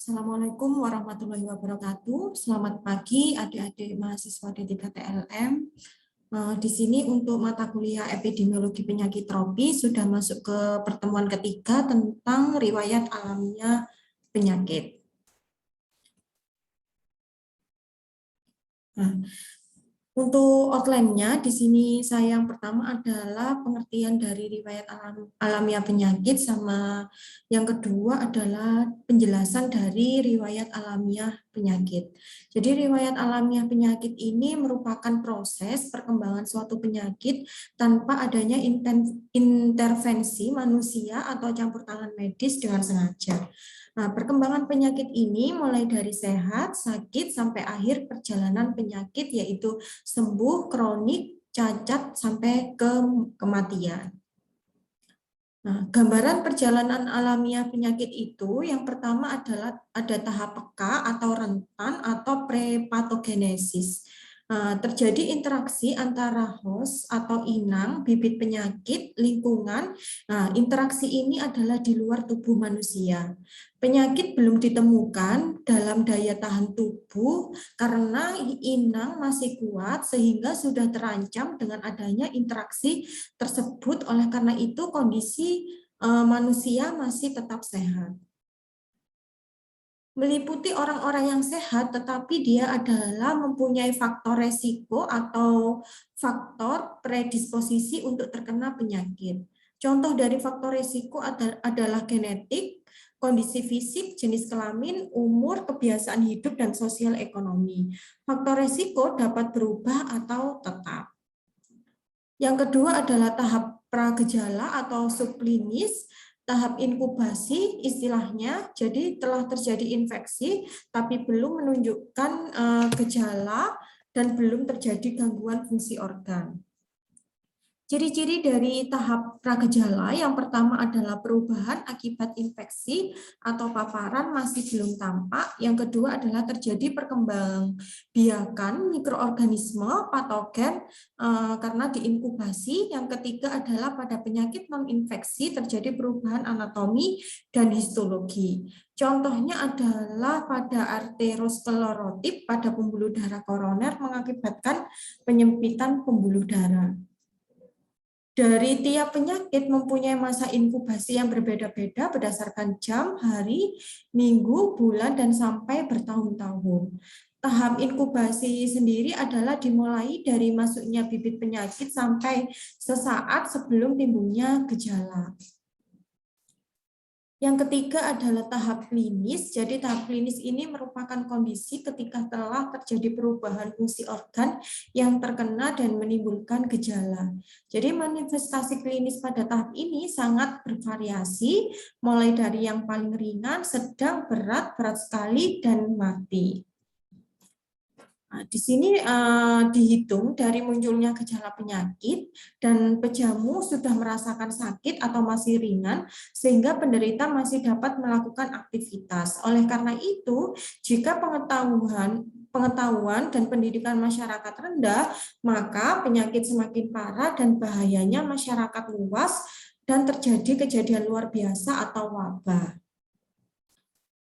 Assalamualaikum warahmatullahi wabarakatuh. Selamat pagi adik-adik mahasiswa D3 TLM. Di sini untuk mata kuliah epidemiologi penyakit tropis sudah masuk ke pertemuan ketiga tentang riwayat alamiah penyakit. Untuk outline-nya, di sini saya yang pertama adalah pengertian dari riwayat alamiah penyakit, sama yang kedua adalah penjelasan dari riwayat alamiah penyakit. Jadi riwayat alamiah penyakit ini merupakan proses perkembangan suatu penyakit tanpa adanya intervensi manusia atau campur tangan medis dengan sengaja. Nah, perkembangan penyakit ini mulai dari sehat, sakit, sampai akhir perjalanan penyakit, yaitu sembuh, kronik, cacat, sampai ke kematian. Nah, gambaran perjalanan alamiah penyakit itu yang pertama adalah ada tahap peka atau rentan atau prepatogenesis. Terjadi interaksi antara host atau inang, bibit penyakit, lingkungan. Nah, interaksi ini adalah di luar tubuh manusia. Penyakit belum ditemukan dalam daya tahan tubuh karena inang masih kuat sehingga sudah terancam dengan adanya interaksi tersebut. Oleh karena itu kondisi manusia masih tetap sehat. Meliputi orang-orang yang sehat, tetapi dia adalah mempunyai faktor resiko atau faktor predisposisi untuk terkena penyakit. Contoh dari faktor resiko adalah genetik, kondisi fisik, jenis kelamin, umur, kebiasaan hidup, dan sosial ekonomi. Faktor resiko dapat berubah atau tetap. Yang kedua adalah tahap pragejala atau subklinis. Tahap inkubasi istilahnya, jadi telah terjadi infeksi tapi belum menunjukkan gejala dan belum terjadi gangguan fungsi organ. Ciri-ciri dari tahap pragejala yang pertama adalah perubahan akibat infeksi atau paparan masih belum tampak. Yang kedua adalah terjadi perkembangbiakan mikroorganisme patogen karena diinkubasi. Yang ketiga adalah pada penyakit non-infeksi terjadi perubahan anatomi dan histologi. Contohnya adalah pada arteriosklerotip pada pembuluh darah koroner mengakibatkan penyempitan pembuluh darah. Dari tiap penyakit mempunyai masa inkubasi yang berbeda-beda berdasarkan jam, hari, minggu, bulan, dan sampai bertahun-tahun. Tahap inkubasi sendiri adalah dimulai dari masuknya bibit penyakit sampai sesaat sebelum timbulnya gejala. Yang ketiga adalah tahap klinis. Jadi tahap klinis ini merupakan kondisi ketika telah terjadi perubahan fungsi organ yang terkena dan menimbulkan gejala. Jadi manifestasi klinis pada tahap ini sangat bervariasi, mulai dari yang paling ringan, sedang, berat, berat sekali, dan mati. Nah, di sini dihitung dari munculnya gejala penyakit dan pejamu sudah merasakan sakit atau masih ringan sehingga penderita masih dapat melakukan aktivitas. Oleh karena itu, jika pengetahuan dan pendidikan masyarakat rendah, maka penyakit semakin parah dan bahayanya masyarakat luas dan terjadi kejadian luar biasa atau wabah.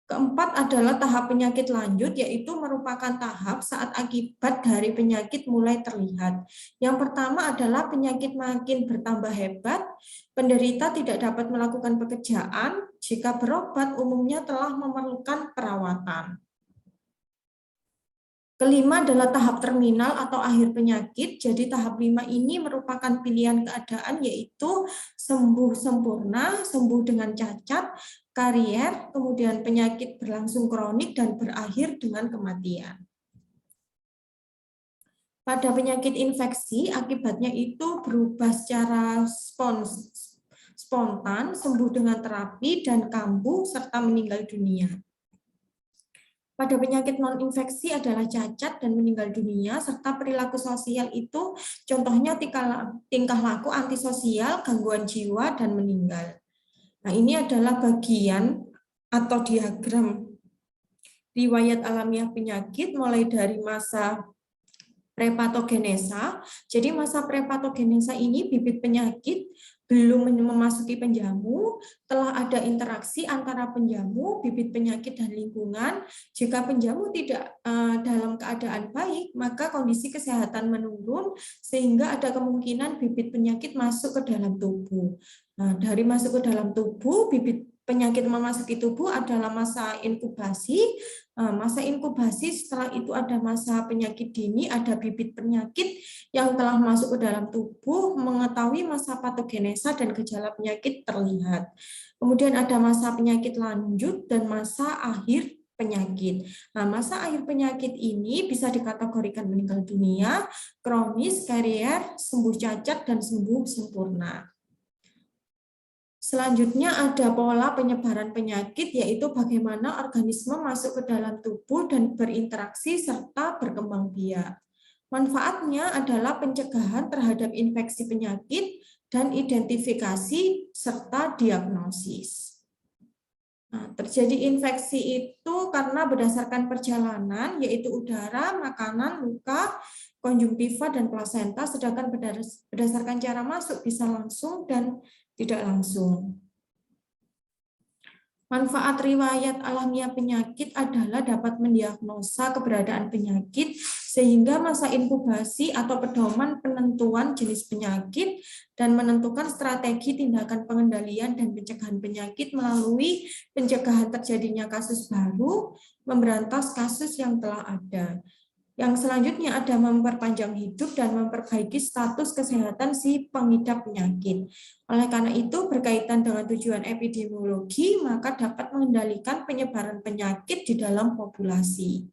Keempat adalah tahap penyakit lanjut, yaitu merupakan tahap saat akibat dari penyakit mulai terlihat. Yang pertama adalah penyakit makin bertambah hebat, penderita tidak dapat melakukan pekerjaan, jika berobat umumnya telah memerlukan perawatan. Kelima adalah tahap terminal atau akhir penyakit. Jadi tahap 5 ini merupakan pilihan keadaan, yaitu sembuh sempurna, sembuh dengan cacat, karier, kemudian penyakit berlangsung kronik dan berakhir dengan kematian. Pada penyakit infeksi, akibatnya itu berubah secara spontan, sembuh dengan terapi, dan kambuh, serta meninggal dunia. Pada penyakit non-infeksi adalah cacat dan meninggal dunia, serta perilaku sosial itu contohnya tingkah laku antisosial, gangguan jiwa, dan meninggal. Nah, ini adalah bagian atau diagram riwayat alamiah penyakit mulai dari masa prepatogenesa. Jadi masa prepatogenesa ini bibit penyakit belum memasuki penjamu, telah ada interaksi antara penjamu, bibit penyakit, dan lingkungan. Jika penjamu tidak dalam keadaan baik, maka kondisi kesehatan menurun, sehingga ada kemungkinan bibit penyakit masuk ke dalam tubuh. Nah, dari masuk ke dalam tubuh, bibit penyakit memasuki tubuh adalah masa inkubasi. Masa inkubasi, setelah itu ada masa penyakit dini, ada bibit penyakit yang telah masuk ke dalam tubuh, mengetahui masa patogenesa dan gejala penyakit terlihat. Kemudian ada masa penyakit lanjut dan masa akhir penyakit. Nah, masa akhir penyakit ini bisa dikategorikan meninggal dunia, kronis, karier, sembuh cacat, dan sembuh sempurna. Selanjutnya ada pola penyebaran penyakit, yaitu bagaimana organisme masuk ke dalam tubuh dan berinteraksi serta berkembang biak. Manfaatnya adalah pencegahan terhadap infeksi penyakit dan identifikasi serta diagnosis. Nah, terjadi infeksi itu karena berdasarkan perjalanan, yaitu udara, makanan, luka, konjungtiva, dan plasenta, sedangkan berdasarkan cara masuk bisa langsung dan tidak langsung. Manfaat riwayat alamiah penyakit adalah dapat mendiagnosa keberadaan penyakit sehingga masa inkubasi atau pedoman penentuan jenis penyakit dan menentukan strategi tindakan pengendalian dan pencegahan penyakit melalui pencegahan terjadinya kasus baru, memberantas kasus yang telah ada. Yang selanjutnya ada memperpanjang hidup dan memperbaiki status kesehatan si pengidap penyakit. Oleh karena itu, berkaitan dengan tujuan epidemiologi, maka dapat mengendalikan penyebaran penyakit di dalam populasi.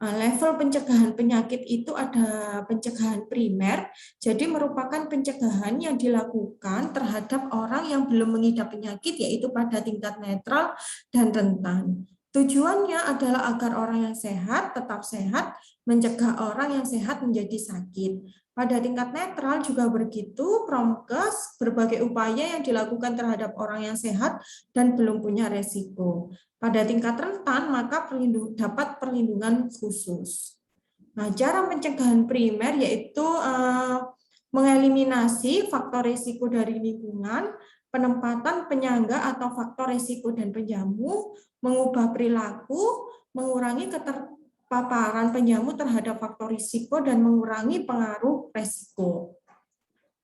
Level pencegahan penyakit itu ada pencegahan primer, jadi merupakan pencegahan yang dilakukan terhadap orang yang belum mengidap penyakit, yaitu pada tingkat netral dan rentan. Tujuannya adalah agar orang yang sehat tetap sehat, mencegah orang yang sehat menjadi sakit. Pada tingkat netral juga begitu, promkes berbagai upaya yang dilakukan terhadap orang yang sehat dan belum punya resiko. Pada tingkat rentan, maka dapat perlindungan khusus. Nah, cara pencegahan primer yaitu mengeliminasi faktor risiko dari lingkungan, penempatan penyangga atau faktor risiko dan penjamu, mengubah perilaku, mengurangi keterpaparan penjamu terhadap faktor risiko, dan mengurangi pengaruh risiko.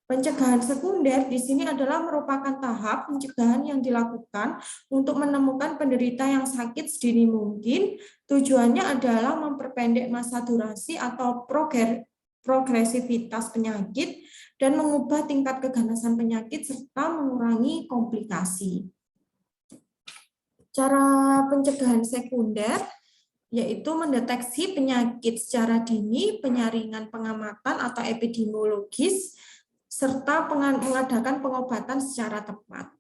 Pencegahan sekunder di sini adalah merupakan tahap pencegahan yang dilakukan untuk menemukan penderita yang sakit sedini mungkin. Tujuannya adalah memperpendek masa durasi atau progresivitas penyakit dan mengubah tingkat keganasan penyakit serta mengurangi komplikasi. Cara pencegahan sekunder yaitu mendeteksi penyakit secara dini, penyaringan pengamatan atau epidemiologis, serta mengadakan pengobatan secara tepat.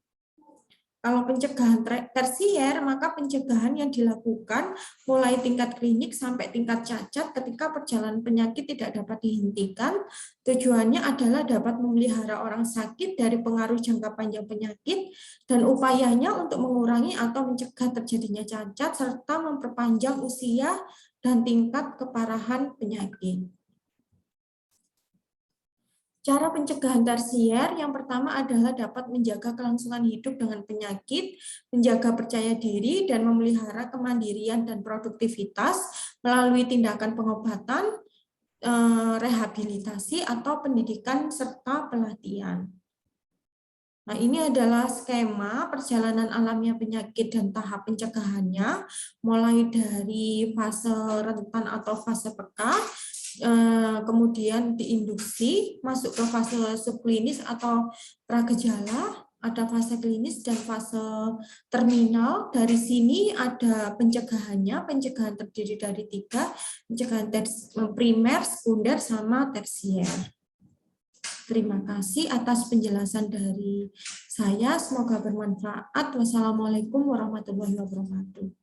Kalau pencegahan tersier, maka pencegahan yang dilakukan mulai tingkat klinik sampai tingkat cacat ketika perjalanan penyakit tidak dapat dihentikan. Tujuannya adalah dapat memelihara orang sakit dari pengaruh jangka panjang penyakit dan upayanya untuk mengurangi atau mencegah terjadinya cacat serta memperpanjang usia dan tingkat keparahan penyakit. Cara pencegahan tersier yang pertama adalah dapat menjaga kelangsungan hidup dengan penyakit, menjaga percaya diri, dan memelihara kemandirian dan produktivitas melalui tindakan pengobatan, rehabilitasi, atau pendidikan serta pelatihan. Nah, ini adalah skema perjalanan alamiah penyakit dan tahap pencegahannya, mulai dari fase rentan atau fase peka, kemudian diinduksi, masuk ke fase subklinis atau pragejala, ada fase klinis dan fase terminal. Dari sini ada pencegahannya, pencegahan terdiri dari 3, pencegahan primer, sekunder, sama tersier. Terima kasih atas penjelasan dari saya, semoga bermanfaat. Wassalamualaikum warahmatullahi wabarakatuh.